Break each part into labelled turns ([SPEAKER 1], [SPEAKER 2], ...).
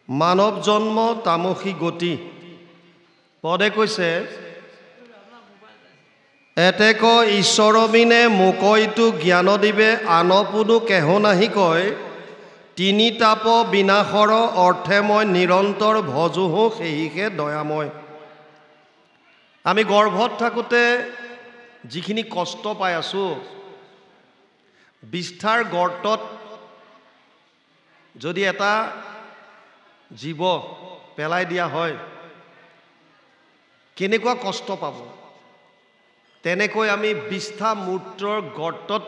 [SPEAKER 1] মানৱ জন্ম তামসী গতি পদে কৈছে এতেক ঈশ্বৰ বিনে মোকইটো জ্ঞান দিবে আনপুনো কেহ নাহি কয় তিনি তাপ বিনাশৰ অৰ্থে মই নিৰন্তৰ ভজোহো সেইহে দয়াময়। আমি গৰ্ভত থাকোঁতে যিখিনি কষ্ট পাই আছোঁ, বিষ্ঠাৰ গৰ্তত যদি এটা জীৱ পেলাই দিয়া হয় কেনেকুৱা কষ্ট পাব, তেনেকৈ আমি বিষ্ঠা মূত্ৰৰ গৰ্তত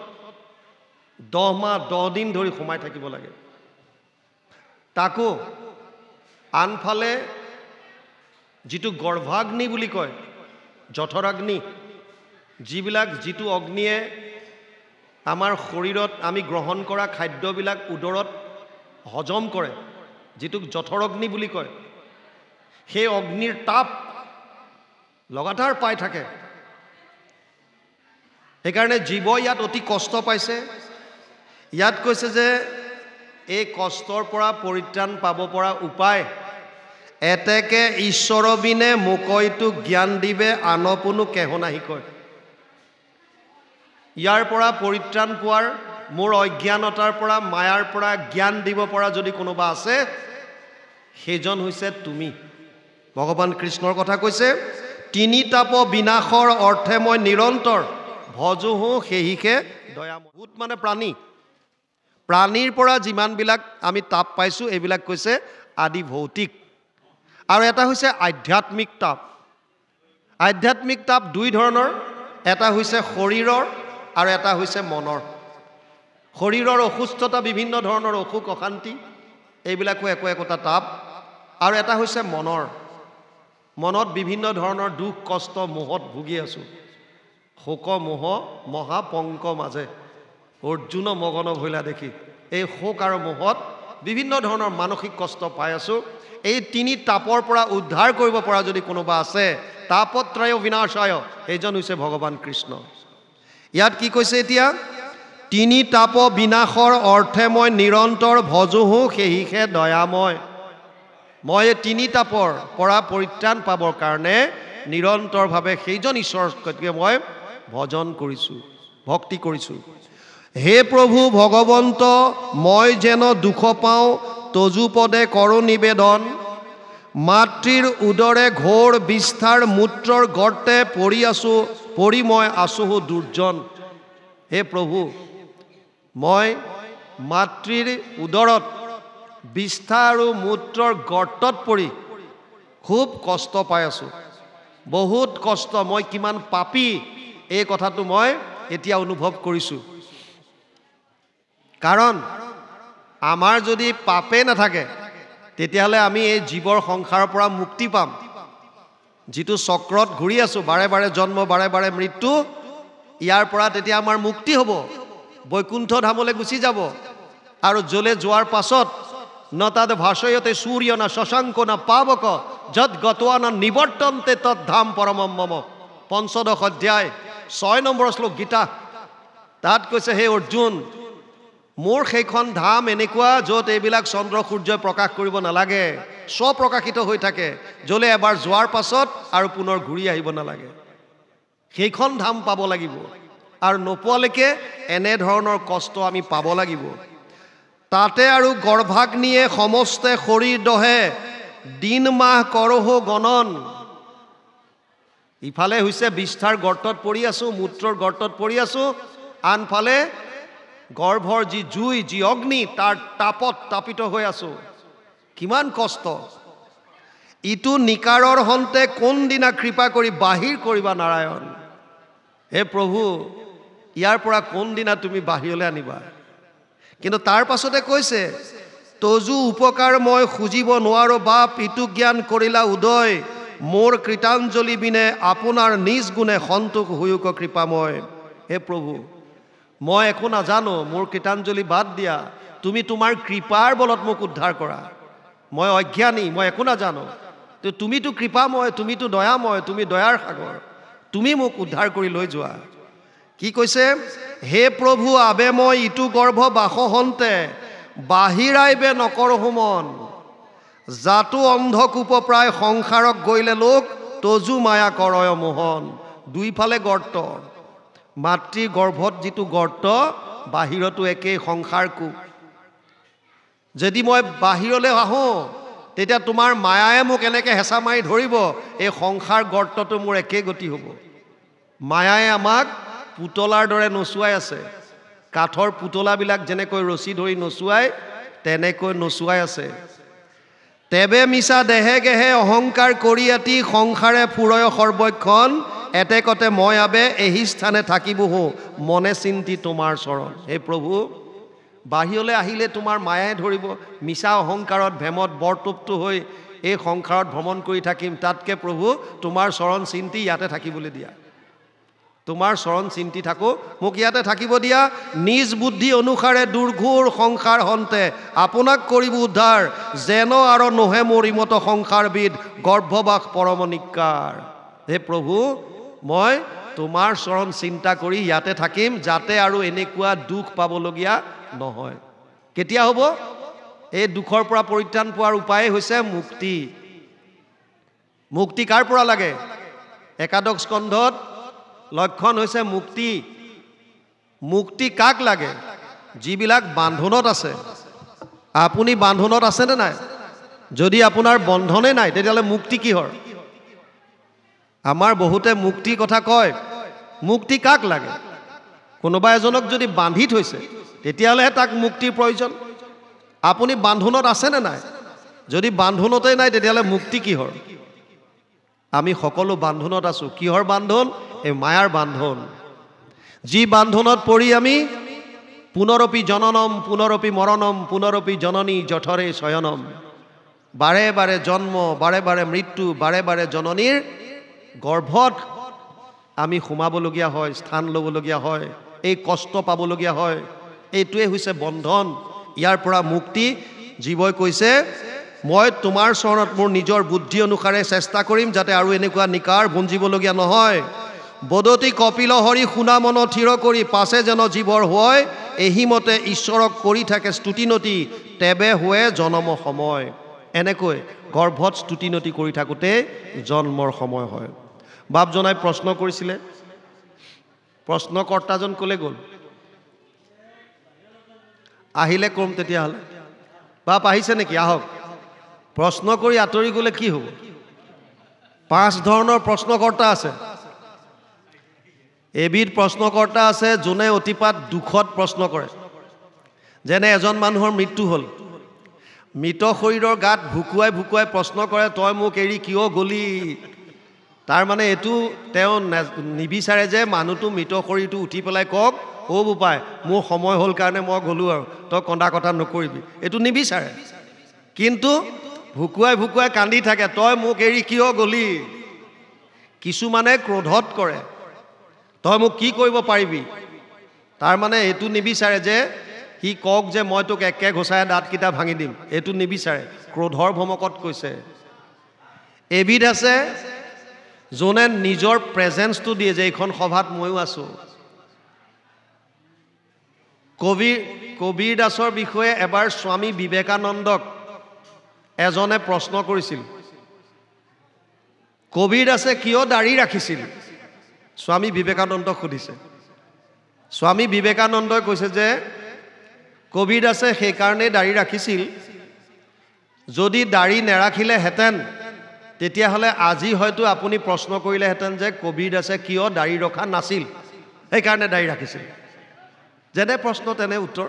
[SPEAKER 1] 10 মাহ 10 দিন ধৰি সোমাই থাকিব লাগে। তাকো আনফালে যিটো গৰ্ভাগ্নি বুলি কয়, জঠৰাগ্নি, যিটো অগ্নিয়ে আমাৰ শৰীৰত আমি গ্ৰহণ কৰা খাদ্যবিলাক উদৰত হজম কৰে, যিটোক জঠৰগ্নি বুলি কয়, সেই অগ্নিৰ তাপ লগাতাৰ পাই থাকে। সেইকাৰণে জীৱ ইয়াত অতি কষ্ট পাইছে। ইয়াত কৈছে যে এই কষ্টৰ পৰা পৰিত্ৰাণ পাব পৰা উপায় এতেকে ঈশ্বৰ বিনে মোকইটো জ্ঞান দিবে আনপুনো কেহ নাহি কয়। ইয়াৰ পৰা পৰিত্ৰাণ পোৱাৰ, মোৰ অজ্ঞানতাৰ পৰা মায়াৰ পৰা জ্ঞান দিব পৰা যদি কোনোবা আছে, সেইজন হৈছে তুমি। ভগৱান কৃষ্ণৰ কথা কৈছে তিনি তাপ বিনাশৰ অৰ্থে মই নিৰন্তৰ ভজোহো সেইহে দয়াময়। ভূত মানে প্ৰাণী, প্ৰাণীৰ পৰা যিমানবিলাক আমি তাপ পাইছোঁ এইবিলাক কৈছে আদি ভৌতিক, আৰু এটা হৈছে আধ্যাত্মিক তাপ। আধ্যাত্মিক তাপ দুই ধৰণৰ, এটা হৈছে শৰীৰৰ আৰু এটা হৈছে মনৰ। শৰীৰৰ অসুস্থতা, বিভিন্ন ধৰণৰ অসুখ অশান্তি, এইবিলাকো একোটা তাপ। আৰু এটা হৈছে মনৰ, মনত বিভিন্ন ধৰণৰ দুখ কষ্ট মোহত ভুগি আছোঁ। শোক মোহ মহাপংক মাজে অৰ্জুন মগন ভৈলা দেখি, এই শোক আৰু মোহত বিভিন্ন ধৰণৰ মানসিক কষ্ট পাই আছোঁ। এই তিনি তাপৰ পৰা উদ্ধাৰ কৰিব পৰা যদি কোনোবা আছে, তাপত্ৰয় বিনাশায়, সেইজন হৈছে ভগৱান কৃষ্ণ। ইয়াত কি কৈছে এতিয়া, তিনি তাপ বিনাশৰ অৰ্থে মই নিৰন্তৰ ভজোহো সেইহে দয়াময়। মই এই তিনি তাপৰ পৰা পৰিত্ৰাণ পাবৰ কাৰণে নিৰন্তৰভাৱে সেইজন ঈশ্বৰকে মই ভজন কৰিছোঁ, ভক্তি কৰিছোঁ। হে প্ৰভু ভগৱন্ত, মই যেন দুখ পাওঁ তজু পদে কৰো নিবেদন, মাতৃৰ উদৰে ঘোৰ বিষ্ঠাৰ মূত্ৰৰ গৰ্তে পৰি মই আছোহো দুৰ্জন। হে প্ৰভু, মই মাতৃৰ উদৰত বিষ্ঠা আৰু মূত্ৰৰ গৰ্তত পৰি খুব কষ্ট পাই আছোঁ, বহুত কষ্ট। মই কিমান পাপী এই কথাটো মই এতিয়া অনুভৱ কৰিছোঁ। কাৰণ আমাৰ যদি পাপে নাথাকে তেতিয়াহ'লে আমি এই জীৱৰ সংসাৰৰ পৰা মুক্তি পাম। যিটো চক্ৰত ঘূৰি আছোঁ, বাৰে বাৰে জন্ম বাৰে বাৰে মৃত্যু, ইয়াৰ পৰা তেতিয়া আমাৰ মুক্তি হ'ব, বৈকুণ্ঠ ধামলৈ গুচি যাব। আৰু জ্বলে যোৱাৰ পাছত ন তাদ ভাষয়তে সূৰ্য না শশাংক না পাৱক যদ গতোৱা না নিবৰ্তন্তে তৎ ধাম পৰমম মম। 15 অধ্যায় 6 নম্বৰ শ্লোক গীতা। তাত কৈছে, হে অৰ্জুন, মোৰ সেইখন ধাম এনেকুৱা য'ত এইবিলাক চন্দ্ৰ সূৰ্যই প্ৰকাশ কৰিব নালাগে, স্বপ্ৰকাশিত হৈ থাকে, য'লে এবাৰ যোৱাৰ পাছত আৰু পুনৰ ঘূৰি আহিব নালাগে। সেইখন ধাম পাব লাগিব, আৰু নোপোৱালৈকে এনেধৰণৰ কষ্ট আমি পাব লাগিব। তাতে আৰু গৰ্ভাগ্নিয়ে সমস্তে শৰীৰ দহে দিন মাহ কৰহো গণন। ইফালে হৈছে বিষ্ঠাৰ গৰ্তত পৰি আছোঁ, মূত্ৰৰ গৰ্তত পৰি আছোঁ, আনফালে গৰ্ভৰ যি জুই, যি অগ্নি, তাৰ তাপত তাপিত হৈ আছোঁ। কিমান কষ্ট। ইটো নিকাৰৰ হন্তে কোনদিনা কৃপা কৰি বাহিৰ কৰিবা নাৰায়ণ। হে প্ৰভু, ইয়াৰ পৰা কোনদিনা তুমি বাহিৰলৈ আনিবা। কিন্তু তাৰ পাছতে কৈছে, তজু উপকাৰ মই খুজিব নোৱাৰো বাপ, ইটো জ্ঞান কৰিলা উদয়, মোৰ কৃতাঞ্জলি বিনে আপোনাৰ নিজ গুণে সন্তোষ হৈয়ক কৃপাময়। হে প্ৰভু, মই একো নাজানো, মোৰ কৃতাঞ্জলি বাদ দিয়া, তুমি তোমাৰ কৃপাৰ বলত মোক উদ্ধাৰ কৰা। মই অজ্ঞানী, মই একো নাজানো, তুমিতো কৃপাময়, তুমিতো দয়াময়, তুমি দয়াৰ সাগৰ, তুমি মোক উদ্ধাৰ কৰি লৈ যোৱা। কি কৈছে, হে প্ৰভু আবে মই ইটো গৰ্ভ বাসহন্তে, বাহিৰাইবে নকৰহো মন। জাতো অন্ধকূপ প্ৰায় সংসাৰক গৈলে লোক তজু মায়া কৰয় মোহন। দুইফালে গৰ্ত, মাতৃৰ গৰ্ভত যিটো গৰ্ত বাহিৰতো একেই সংসাৰ কূপ। যদি মই বাহিৰলৈ আহোঁ তেতিয়া তোমাৰ মায়াই মোক এনেকৈ হেঁচা মাৰি ধৰিব, এই সংসাৰ গৰ্তটো মোৰ একেই গতি হ'ব। মায়াই আমাক পুতলাৰ দৰে নচুৱাই আছে। কাঠৰ পুতলাবিলাক যেনেকৈ ৰছী ধৰি নচুৱাই তেনেকৈ নচুৱাই আছে। তেবে মিছা দেহে গেহে অহংকাৰ কৰি আতি সংসাৰে ফুৰয় সৰ্বক্ষণ। এতেকতে মই আবে এহি স্থানে থাকিবহো মনে চিন্তি তোমাৰ চৰণ। হে প্ৰভু, বাহিৰলৈ আহিলে তোমাৰ মায়াই ধৰিব, মিছা অহংকাৰত ভেমত বৰটোপটো হৈ এই সংসাৰত ভ্ৰমণ কৰি থাকিম। তাতকৈ প্ৰভু তোমাৰ চৰণ চিন্তি ইয়াতে থাকিবলৈ দিয়া। তোমাৰ চৰণ চিন্তি থাকোঁ, মোক ইয়াতে থাকিব দিয়া। নিজ বুদ্ধি অনুসাৰে দুৰ্ঘোৰ সংসাৰ হন্তে আপোনাক কৰিব উদ্ধাৰ। যেন আৰু নোহে মৰিমত সংসাৰবিদ গৰ্ভবাস পৰমনিকাৰ। হে প্ৰভু, মই তোমাৰ চৰণ চিন্তা কৰি ইয়াতে থাকিম, যাতে আৰু এনেকুৱা দুখ পাবলগীয়া নহয়। কেতিয়া হ'ব? এই দুখৰ পৰা পৰিত্ৰাণ পোৱাৰ উপায় হৈছে মুক্তি। মুক্তি কাৰ পৰা লাগে? একাদশ স্কন্ধত লক্ষণ হৈছে মুক্তি। মুক্তি কাক লাগে? যিবিলাক বান্ধনত আছে। আপুনি বান্ধনত আছেনে নাই? যদি আপোনাৰ বন্ধনে নাই তেতিয়াহ'লে মুক্তি কিহৰ? আমাৰ বহুতে মুক্তিৰ কথা কয়, মুক্তি কাক লাগে? কোনোবা এজনক যদি বান্ধি থৈছে তেতিয়াহ'লেহে তাক মুক্তিৰ প্ৰয়োজন। আপুনি বান্ধোনত আছেনে নাই? যদি বান্ধোনতেই নাই তেতিয়াহ'লে মুক্তি কিহৰ? আমি সকলো বান্ধোনত আছোঁ। কিহৰ বান্ধোন? এই মায়াৰ বান্ধোন। যি বান্ধোনত পৰি আমি পুনৰপি জননম পুনৰপি মৰণম পুনৰপি জননী জঠৰে শয়নম, বাৰে বাৰে জন্ম, বাৰে বাৰে মৃত্যু, বাৰে বাৰে জননীৰ গৰ্ভত আমি সোমাবলগীয়া হয়, স্থান ল'বলগীয়া হয়, এই কষ্ট পাবলগীয়া হয়। এইটোৱে হৈছে বন্ধন। ইয়াৰ পৰা মুক্তি। জীৱই কৈছে, মই তোমাৰ চৰণত মোৰ নিজৰ বুদ্ধি অনুসাৰে চেষ্টা কৰিম যাতে আৰু এনেকুৱা নিকাৰ ভুঞ্জিবলগীয়া নহয়। বদতি কপিল হৰি শুনা মন থিৰ কৰি পাছে যেন জীৱৰ হয়, এহিমতে ঈশ্বৰক কৰি থাকে স্তুতিনতি তেবে হোৱে জনম সময়। এনেকৈ গৰ্ভত স্তুতিনতি কৰি থাকোঁতে জন্মৰ সময় হয়। বাপজনাই প্ৰশ্ন কৰিছিলে, প্ৰশ্নকৰ্তাজন ক'লে গ'ল? আহিলে কম তেতিয়াহ'লে। বাপ আহিছে নেকি? আহক। প্ৰশ্ন কৰি আঁতৰি গ'লে কি হ'ব? 5 ধৰণৰ প্ৰশ্নকৰ্তা আছে। এবিধ প্ৰশ্নকৰ্তা আছে যোনে অতিপাত দুখত প্ৰশ্ন কৰে। যেনে এজন মানুহৰ মৃত্যু হ'ল, মৃত শৰীৰৰ গাত ভুকুৱাই ভুকুৱাই প্ৰশ্ন কৰে, তই মোক এৰি কিয় গলি? তাৰমানে এইটো তেওঁ নিবিচাৰে যে মানুহটো মৃত শৰীৰটো উঠি পেলাই কওক, অ' বোপাই মোৰ সময় হ'ল কাৰণে মই গ'লোঁ আৰু তই কন্দা কথা নকৰিবি। এইটো নিবিচাৰে। কিন্তু ভুকুৱাই ভুকুৱাই কান্দি থাকে, তই মোক এৰি কিয় গলি? কিছুমানে ক্ৰোধত কৰে, তই মোক কি কৰিব পাৰিবি? তাৰমানে এইটো নিবিচাৰে যে সি কওক যে মই তোক একে ঘোচাই দাঁতকেইটা ভাঙি দিম। এইটো নিবিচাৰে, ক্ৰোধৰ ভমকত কৈছে। এবিধ আছে যোনে নিজৰ প্ৰেজেন্সটো দিয়ে যে এইখন সভাত ময়ো আছোঁ। কবিৰ দাসৰ বিষয়ে এবাৰ স্বামী বিবেকানন্দক এজনে প্ৰশ্ন কৰিছিল, কবিৰ দাসে কিয় দাঢ়ি ৰাখিছিল? স্বামী বিবেকানন্দক সুধিছে। স্বামী বিবেকানন্দই কৈছে যে কবিৰ দাসে সেইকাৰণেই দাঢ়ি ৰাখিছিল, যদি দাঢ়ি নেৰাখিলেহেঁতেন তেতিয়াহ'লে আজি হয়তো আপুনি প্ৰশ্ন কৰিলেহেঁতেন যে কবিৰ দাসে কিয় দাঢ়ি ৰখা নাছিল, সেইকাৰণে দাঢ়ি ৰাখিছিল। যেনে প্ৰশ্ন তেনে উত্তৰ।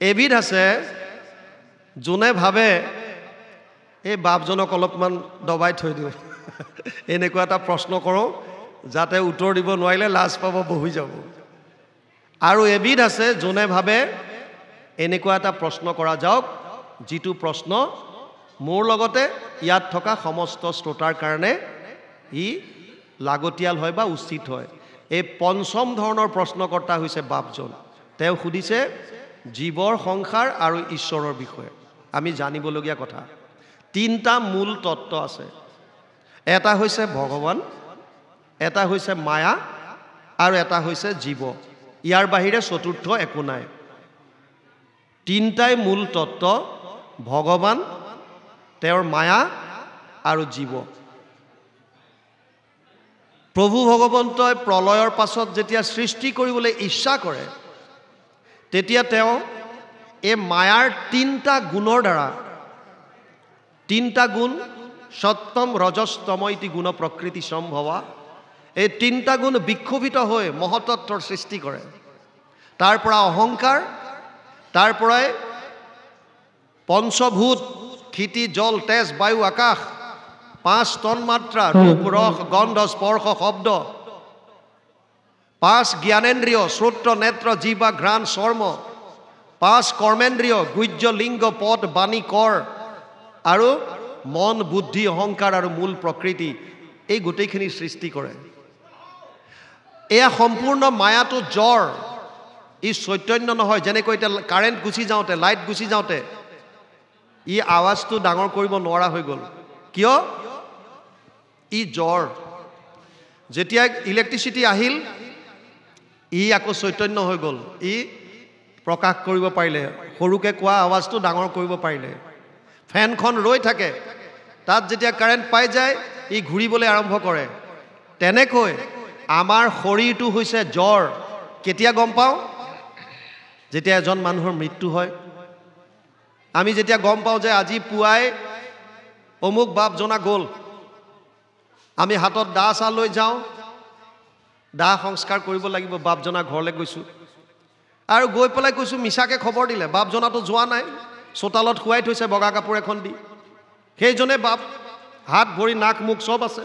[SPEAKER 1] এবিধ আছে যোনে ভাবে এই বাপজনক অলপমান দবাই থৈ দিওঁ, এনেকুৱা এটা প্ৰশ্ন কৰোঁ যাতে উত্তৰ দিব নোৱাৰিলে লাজ পাব, বহি যাব। আৰু এবিধ আছে যোনে ভাবে এনেকুৱা এটা প্ৰশ্ন কৰা যাওক যিটো প্ৰশ্ন মোৰ লগতে ইয়াত থকা সমস্ত শ্ৰোতাৰ কাৰণে ই লাগতিয়াল হয় বা উচিত হয়। এই পঞ্চম ধৰণৰ প্ৰশ্নকৰ্তা হৈছে বাপজন। তেওঁ সুধিছে জীৱৰ সংসাৰ আৰু ঈশ্বৰৰ বিষয়ে আমি জানিবলগীয়া কথা। 3টা মূল তত্ত্ব আছে। এটা হৈছে ভগৱান, এটা হৈছে মায়া আৰু এটা হৈছে জীৱ। ইয়াৰ বাহিৰে চতুৰ্থ একো নাই। 3টাই মূল তত্ত্ব, ভগৱান, তেওঁৰ মায়া আৰু জীৱ। প্ৰভু ভগৱন্তই প্ৰলয়ৰ পাছত যেতিয়া সৃষ্টি কৰিবলৈ ইচ্ছা কৰে, তেতিয়া তেওঁ এই মায়াৰ 3টা গুণৰ দ্বাৰা, 3টা গুণ, সত্যম ৰজস তম ইতি গুণ প্ৰকৃতি সম্ভৱা, এই 3টা গুণ বিক্ষোভিত হৈ মহতত্বৰ সৃষ্টি কৰে। তাৰ পৰা অহংকাৰ, তাৰ পৰাই পঞ্চভূত, ক্ষিতি, জল, তেজ, বায়ু, আকাশ, 5 তন্মাত্ৰা, ৰূপ, ৰস, গন্ধ, স্পৰ্শ, শব্দ, 5 জ্ঞানেন্দ্ৰিয়, শ্ৰোত্ৰ, নেত্ৰ, জিহ্বা, ঘ্ৰাণ, চৰ্ম, 5 কৰ্মেন্দ্ৰিয়, গুহ্য, লিংগ, পদ, বাণী, কৰ, আৰু মন, বুদ্ধি, অহংকাৰ আৰু মূল প্ৰকৃতি, এই গোটেইখিনি সৃষ্টি কৰে। এয়া সম্পূৰ্ণ মায়াটো জ্বৰ, ই চৈতন্য নহয়। যেনেকৈ এতিয়া কাৰেণ্ট গুচি যাওঁতে, লাইট গুচি যাওঁতে ই আৱাজটো ডাঙৰ কৰিব নোৱাৰা হৈ গ'ল। কিয়? ই জ্বৰ। যেতিয়া ইলেক্ট্ৰিচিটি আহিল, ই আকৌ চৈতন্য হৈ গ'ল। ই প্ৰকাশ কৰিব পাৰিলে, সৰুকৈ কোৱা আৱাজটো ডাঙৰ কৰিব পাৰিলে। ফেনখন ৰৈ থাকে, তাত যেতিয়া কাৰেণ্ট পাই যায়, ই ঘূৰিবলৈ আৰম্ভ কৰে। তেনেকৈ আমাৰ শৰীৰটো হৈছে জ্বৰ। কেতিয়া গম পাওঁ? যেতিয়া এজন মানুহৰ মৃত্যু হয়। আমি যেতিয়া গম পাওঁ যে আজি পুৱাই অমুক বাপজনা গ'ল, আমি হাতত দা চা লৈ যাওঁ, দাহ সংস্কাৰ কৰিব লাগিব, বাপজনা ঘৰলৈ গৈছোঁ। আৰু গৈ পেলাই কৈছোঁ, মিছাকৈ খবৰ দিলে, বাপজনাটো যোৱা নাই, চোতালত শুৱাই থৈছে বগা কাপোৰ এখন দি। সেইজনে বাপ, হাত ভৰি নাক মুখ চব আছে,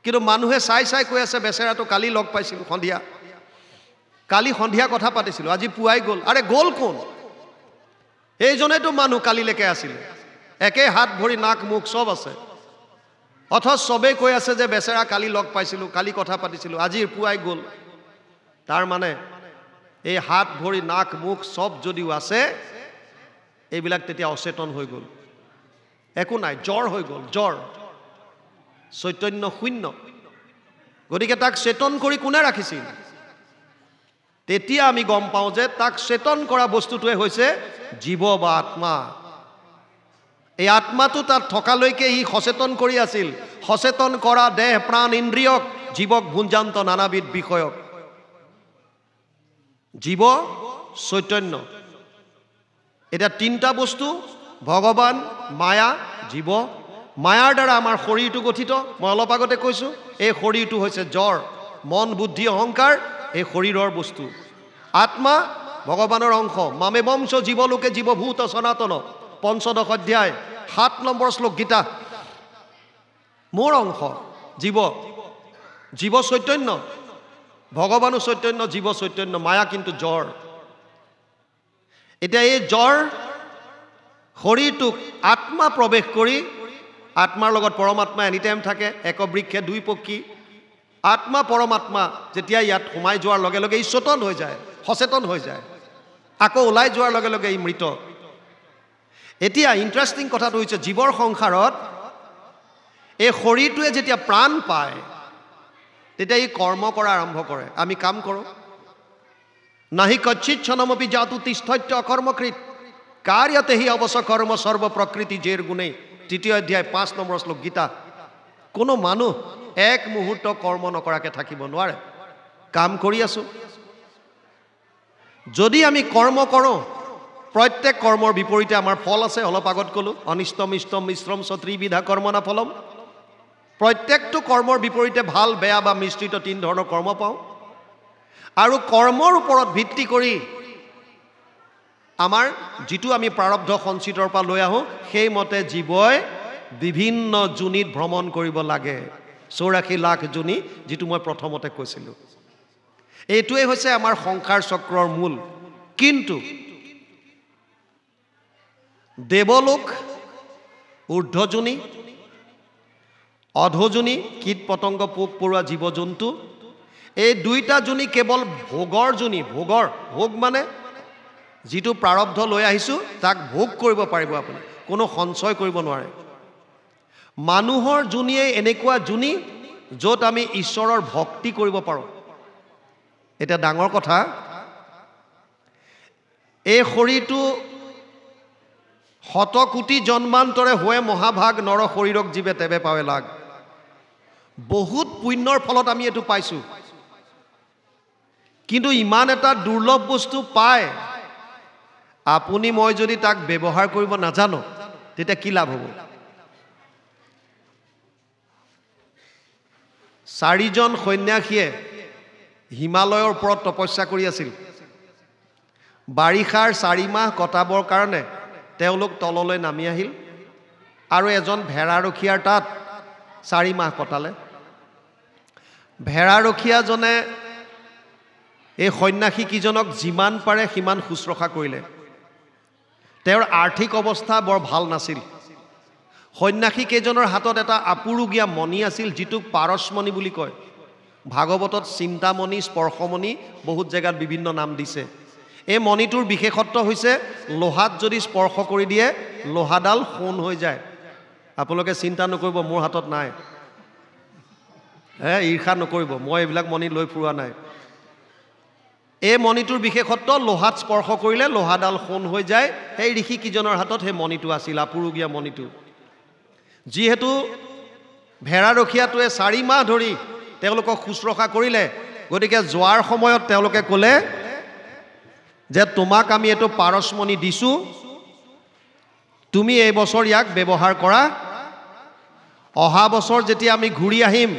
[SPEAKER 1] কিন্তু মানুহে চাই চাই কৈ আছে, বেচেৰাটো কালি লগ পাইছিলোঁ সন্ধিয়া, কালি সন্ধিয়া কথা পাতিছিলোঁ, আজি পুৱাই গ'ল। আৰে গ'ল কোন? এইজনেতো মানুহ কালিলৈকে আছিলে, একে হাত ভৰি নাক মুখ চব আছে, অথচ চবেই কৈ আছে যে বেচেৰা কালি লগ পাইছিলোঁ, কালি কথা পাতিছিলোঁ, আজি পুৱাই গ'ল। তাৰ মানে এই হাত ভৰি নাক মুখ চব যদিও আছে, এইবিলাক তেতিয়া অচেতন হৈ গ'ল, একো নাই, জ্বৰ হৈ গ'ল, জ্বৰ, চৈতন্য শূন্য। গতিকে তাক চেতন কৰি কোনে ৰাখিছিল? তেতিয়া আমি গম পাওঁ যে তাক চেতন কৰা বস্তুটোৱে হৈছে জীৱ বা আত্মা। এই আত্মাটো তাত থকালৈকে ই সচেতন কৰি আছিল। সচেতন কৰা দেহ, প্ৰাণ, ইন্দ্ৰিয়ক, জীৱক ভুঞ্জান্ত নানাবিধ বিষয়ক। জীৱ, চৈতন্য, এতিয়া 3টা বস্তু, ভগৱান, মায়া, জীৱ। মায়াৰ দ্বাৰা আমাৰ শৰীৰটো গঠিত। মই অলপ আগতে কৈছোঁ, এই শৰীৰটো হৈছে জ্বৰ, মন, বুদ্ধি, অহংকাৰ, এই শৰীৰৰ বস্তু। আত্মা ভগৱানৰ অংশ। মামে বংশ জীৱলোকে জীৱভূত সনাতন, 15 অধ্যায় 7 নম্বৰ শ্লোক গীতা। মোৰ অংশ জীৱ, জীৱ চৈতন্য, ভগৱানো চৈতন্য, জীৱ চৈতন্য, মায়া কিন্তু জ্বৰ। এতিয়া এই জ্বৰ শৰীৰটোক আত্মা প্ৰৱেশ কৰি, আত্মাৰ লগত পৰমাত্মা এনিটাইম থাকে, একবৃক্ষে দুই পক্ষী। আত্মা পৰমাত্মা যেতিয়া ইয়াত সোমাই যোৱাৰ লগে লগে ই চেতন হৈ যায়, সচেতন হৈ যায়, আকৌ ওলাই যোৱাৰ লগে লগে ই মৃত। এতিয়া ইণ্টাৰেষ্টিং কথাটো হৈছে, জীৱৰ সংসাৰত এই শৰীৰটোৱে যেতিয়া প্ৰাণ পায়, তেতিয়া ই কৰ্ম কৰা আৰম্ভ কৰে। আমি কাম কৰোঁ। নাহি কচ্ছিত ক্ষণমপি জাতু তিষ্ঠত্য অকৰ্মকৃত কাৰ্যতে হি অৱশ্য কৰ্ম সৰ্ব প্ৰকৃতি জেৰ গুণে। 3 অধ্যায় 5 নম্বৰ শ্লোক গীতা। কোনো মানুহ এক মুহূৰ্ত কৰ্ম নকৰাকৈ থাকিব নোৱাৰে। কাম কৰি আছোঁ। যদি আমি কৰ্ম কৰোঁ, প্ৰত্যেক কৰ্মৰ বিপৰীতে আমাৰ ফল আছে। অলপ আগত ক'লোঁ, অনিষ্টম ইষ্টম মিশ্ৰম ত্ৰিবিধা কৰ্মনা ফলম। প্ৰত্যেকটো কৰ্মৰ বিপৰীতে ভাল, বেয়া বা মিশ্ৰিত 3 ধৰণৰ কৰ্ম পাওঁ। আৰু কৰ্মৰ ওপৰত ভিত্তি কৰি আমাৰ যিটো আমি প্ৰাৰব্ধ সঞ্চিতৰ পৰা লৈ আহোঁ, সেইমতে জীৱই বিভিন্ন যোনিত ভ্ৰমণ কৰিব লাগে। 84 লাখ যোনি, যিটো মই প্ৰথমতে কৈছিলোঁ। এইটোৱে হৈছে আমাৰ সংসাৰ চক্ৰৰ মূল। কিন্তু দেৱলোক, ঊৰ্ধ্বযোনি, অধোযোনি, কীট পতংগ, পোক পৰুৱা, জীৱ জন্তু, এই 2টা যোনি কেৱল ভোগৰ যোনি। ভোগৰ, ভোগ মানে যিটো প্ৰাৰব্ধ লৈ আহিছোঁ তাক ভোগ কৰিব পাৰিব আপুনি, কোনো সঞ্চয় কৰিব নোৱাৰে। মানুহৰ যোনিয়ে এনেকুৱা যোনি য'ত আমি ঈশ্বৰৰ ভক্তি কৰিব পাৰোঁ। এতিয়া ডাঙৰ কথা, এই শৰীৰটো শতকোটি জন্মান্তৰে হোৱে মহাভাগ নৰ শৰীৰক জীৱে তেবে পাৱে লাগ। বহুত পুণ্যৰ ফলত আমি এইটো পাইছোঁ, কিন্তু ইমান এটা দুৰ্লভ বস্তু পায় আপুনি মই যদি তাক ব্যৱহাৰ কৰিব নাজানো তেতিয়া কি লাভ হ'ব? 4জন সন্যাসীয়ে হিমালয়ৰ ওপৰত তপস্যা কৰি আছিল। বাৰিষাৰ 4 মাহ কটাবৰ কাৰণে তেওঁলোক তললৈ নামি আহিল আৰু এজন ভেড়াৰখীয়াৰ তাত 4 মাহ কটালে। ভেড়াৰখীয়াজনে এই সন্যাসীকেইজনক যিমান পাৰে সিমান শুশ্ৰূষা কৰিলে। তেওঁৰ আৰ্থিক অৱস্থা বৰ ভাল নাছিল। সন্যাসীকেইজনৰ হাতত এটা আপুৰুগীয়া মণি আছিল, যিটোক পাৰসমণি বুলি কয়। ভাগৱতত চিন্তামণি, স্পৰ্শমণি বহুত জেগাত বিভিন্ন নাম দিছে। এই মণিটোৰ বিশেষত্ব হৈছে লোহাত যদি স্পৰ্শ কৰি দিয়ে লোহাডাল সোণ হৈ যায়। আপোনালোকে চিন্তা নকৰিব মোৰ হাতত নাই, ঈৰ্ষা নকৰিব, মই এইবিলাক মণি লৈ ফুৰোৱা নাই। এই মণিটোৰ বিশেষত্ব লোহাত স্পৰ্শ কৰিলে লোহাডাল সোণ হৈ যায়। সেই ঋষিকেইজনৰ হাতত সেই মণিটো আছিল, আপুৰুগীয়া মণিটো। যিহেতু ভেড়াৰখীয়াটোৱে 4 মাহ ধৰি তেওঁলোকক শুশ্ৰূষা কৰিলে, গতিকে যোৱাৰ সময়ত তেওঁলোকে ক'লে যে তোমাক আমি এইটো পাৰসমণি দিছোঁ, তুমি এই বছৰ ইয়াক ব্যৱহাৰ কৰা, অহা বছৰ যেতিয়া আমি ঘূৰি আহিম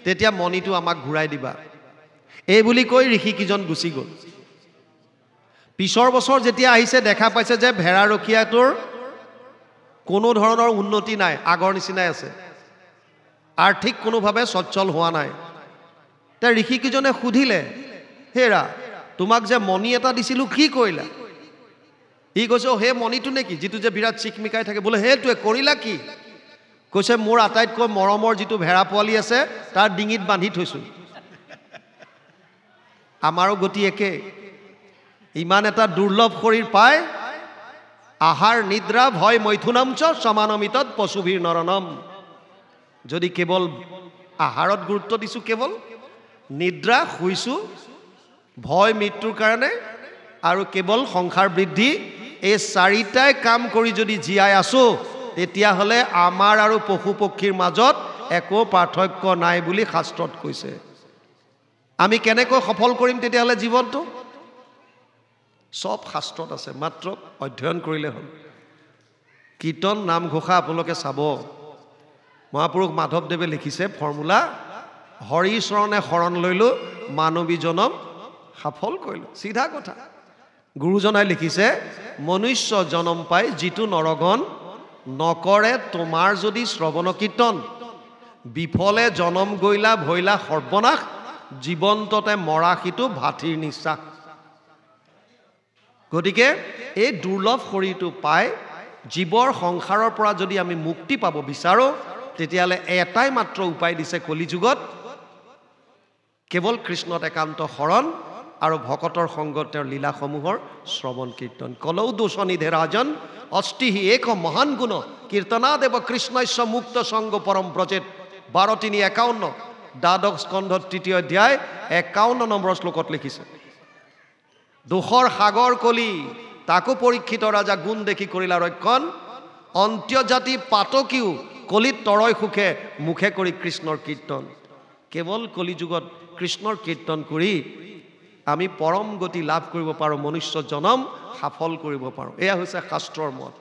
[SPEAKER 1] তেতিয়া মণিটো আমাক ঘূৰাই দিবা। এই বুলি কৈ ঋষিকেইজন গুচি গ'ল। পিছৰ বছৰ যেতিয়া আহিছে দেখা পাইছে যে ভেড়াৰখীয়াটোৰ কোনো ধৰণৰ উন্নতি নাই, আগৰ নিচিনাই আছে, আৰ্থিক কোনোভাৱে সচ্ছল হোৱা নাই। তাৰ ঋষিকেইজনে সুধিলে, হেৰা তোমাক যে মণি এটা দিছিলোঁ কি কৰিলা? ই কৈছে সেই মণিটো নেকি যিটো যে বিৰাট চিকমিকাই থাকে? বোলে সেইটোৱে, কৰিলা কি? কৈছে মোৰ আটাইতকৈ মৰমৰ যিটো ভেড়া পোৱালি আছে তাৰ ডিঙিত বান্ধি থৈছোঁ। আমাৰো গতি একে। ইমান এটা দুৰ্লভ শৰীৰ পায়, আহাৰ নিদ্ৰা ভয় মৈথুনামচ সমানমিতত পশুভীৰ নৰনম। যদি কেৱল আহাৰত গুৰুত্ব দিছোঁ, কেৱল নিদ্ৰা শুইছোঁ, ভয় মৃত্যুৰ কাৰণে আৰু কেৱল সংসাৰ বৃদ্ধি, এই 4টাই কাম কৰি যদি জীয়াই আছোঁ তেতিয়াহ'লে আমাৰ আৰু পশু পক্ষীৰ মাজত একো পাৰ্থক্য নাই বুলি শাস্ত্ৰত কৈছে। আমি কেনেকৈ সফল কৰিম তেতিয়াহ'লে জীৱনটো? সব শাস্ত্ৰত আছে, মাত্ৰ অধ্যয়ন কৰিলে হ'ল। কীৰ্তন নামঘোষা আপোনালোকে চাব, মহাপুৰুষ মাধৱদেৱে লিখিছে ফৰ্মুলা, হৰি চৰণে শৰণ লৈলোঁ মানৱী জনম সফল কৰিলোঁ। চিধা কথা। গুৰুজনাই লিখিছে মনুষ্য জনম পাই যিটো নৰগণ নকৰে তোমাৰ যদি শ্ৰৱণ কীৰ্তন, বিফলে জনম গৈলা ভৈলা সৰ্বনাশ, জীৱন্ততে মৰা সিটো ভাতৃৰ নিশ্বাস। গতিকে এই দুৰ্লভ শৰীৰটো পাই জীৱৰ সংসাৰৰ পৰা যদি আমি মুক্তি পাব বিচাৰোঁ তেতিয়াহ'লে এটাই মাত্ৰ উপায় দিছে কলিযুগত, কেৱল কৃষ্ণত একান্ত শৰণ আৰু ভকতৰ সংগত তেওঁৰ লীলাসমূহৰ শ্ৰৱণ কীৰ্তন। কলৌ দোষনিধে ৰাজন অষ্টিহি এক মহান গুণ কীৰ্তনাদেৱ কৃষ্ণস্য মুক্ত সংগ পৰম ব্ৰজেত। 12:3-51 দ্বাদশ স্কন্ধত 3য় অধ্যায় 51 নম্বৰ শ্লোকত লিখিছে, দোষৰ সাগৰ কলি তাকো পৰীক্ষিত ৰাজা গুণ দেখি কৰিলা ৰক্ষণ, অন্ত্যজাতি পাতকীও কলিত তৰয় সুখে মুখে কৰি কৃষ্ণৰ কীৰ্তন। কেৱল কলিযুগত কৃষ্ণৰ কীৰ্তন কৰি আমি পৰম গতি লাভ কৰিব পাৰোঁ, মনুষ্য জনম সফল কৰিব পাৰোঁ। এয়া হৈছে শাস্ত্ৰৰ মত।